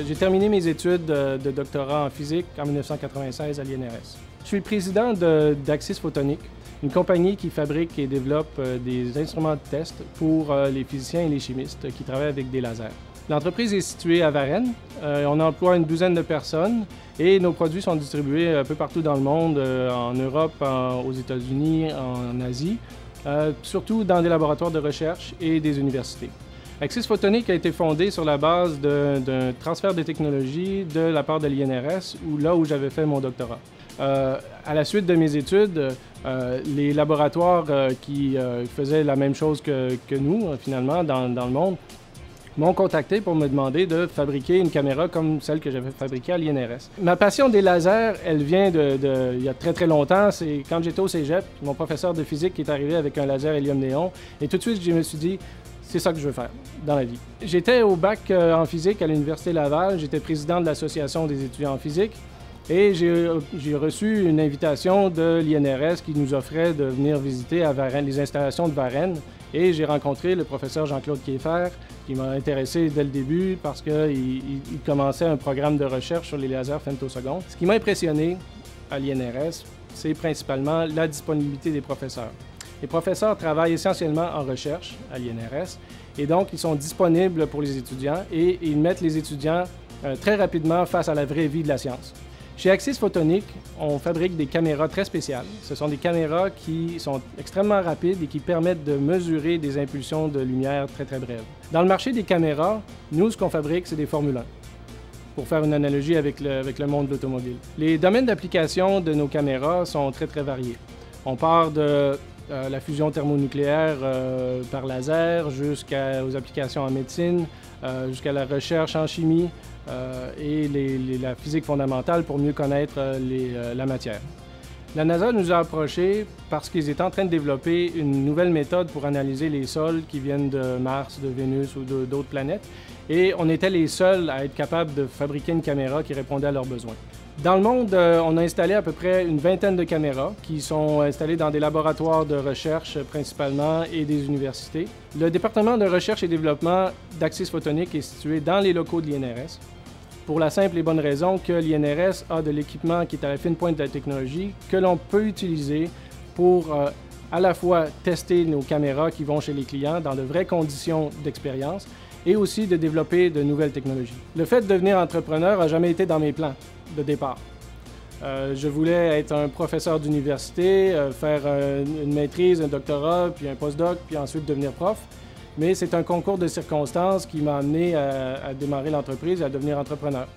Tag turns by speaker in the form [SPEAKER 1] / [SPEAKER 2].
[SPEAKER 1] J'ai terminé mes études de doctorat en physique en 1996 à l'INRS. Je suis président d'Axis Photonics, une compagnie qui fabrique et développe des instruments de test pour les physiciens et les chimistes qui travaillent avec des lasers. L'entreprise est située à Varennes. On emploie une douzaine de personnes et nos produits sont distribués un peu partout dans le monde, en Europe, aux États-Unis, en Asie, surtout dans des laboratoires de recherche et des universités. Axis Photonics a été fondé sur la base d'un transfert de technologie de la part de l'INRS, là où j'avais fait mon doctorat. À la suite de mes études, les laboratoires qui faisaient la même chose que nous, finalement, dans le monde, m'ont contacté pour me demander de fabriquer une caméra comme celle que j'avais fabriquée à l'INRS. Ma passion des lasers, elle vient il y a très très longtemps. C'est quand j'étais au cégep, mon professeur de physique est arrivé avec un laser hélium-néon et tout de suite je me suis dit, c'est ça que je veux faire dans la vie. J'étais au bac en physique à l'Université Laval, j'étais président de l'Association des étudiants en physique et j'ai reçu une invitation de l'INRS qui nous offrait de venir visiter à Varennes, les installations de Varennes. Et j'ai rencontré le professeur Jean-Claude Kieffer, qui m'a intéressé dès le début parce qu'il commençait un programme de recherche sur les lasers femtosecondes. Ce qui m'a impressionné à l'INRS, c'est principalement la disponibilité des professeurs. Les professeurs travaillent essentiellement en recherche à l'INRS et donc ils sont disponibles pour les étudiants et ils mettent les étudiants très rapidement face à la vraie vie de la science. Chez Axis Photonics, on fabrique des caméras très spéciales. Ce sont des caméras qui sont extrêmement rapides et qui permettent de mesurer des impulsions de lumière très très brèves. Dans le marché des caméras, nous, ce qu'on fabrique, c'est des Formule 1, pour faire une analogie avec le monde de l'automobile. Les domaines d'application de nos caméras sont très très variés. On part de la fusion thermonucléaire par laser jusqu'aux applications en médecine, jusqu'à la recherche en chimie et la physique fondamentale pour mieux connaître la matière. La NASA nous a approchés parce qu'ils étaient en train de développer une nouvelle méthode pour analyser les sols qui viennent de Mars, de Vénus ou d'autres planètes. Et on était les seuls à être capables de fabriquer une caméra qui répondait à leurs besoins. Dans le monde, on a installé à peu près une vingtaine de caméras qui sont installées dans des laboratoires de recherche principalement et des universités. Le département de recherche et développement d'Axis Photonics est situé dans les locaux de l'INRS pour la simple et bonne raison que l'INRS a de l'équipement qui est à la fine pointe de la technologie que l'on peut utiliser pour à la fois tester nos caméras qui vont chez les clients dans de vraies conditions d'expérience et aussi de développer de nouvelles technologies. Le fait de devenir entrepreneur n'a jamais été dans mes plans de départ. Je voulais être un professeur d'université, faire une maîtrise, un doctorat, puis un postdoc, puis ensuite devenir prof. Mais c'est un concours de circonstances qui m'a amené à démarrer l'entreprise et à devenir entrepreneur.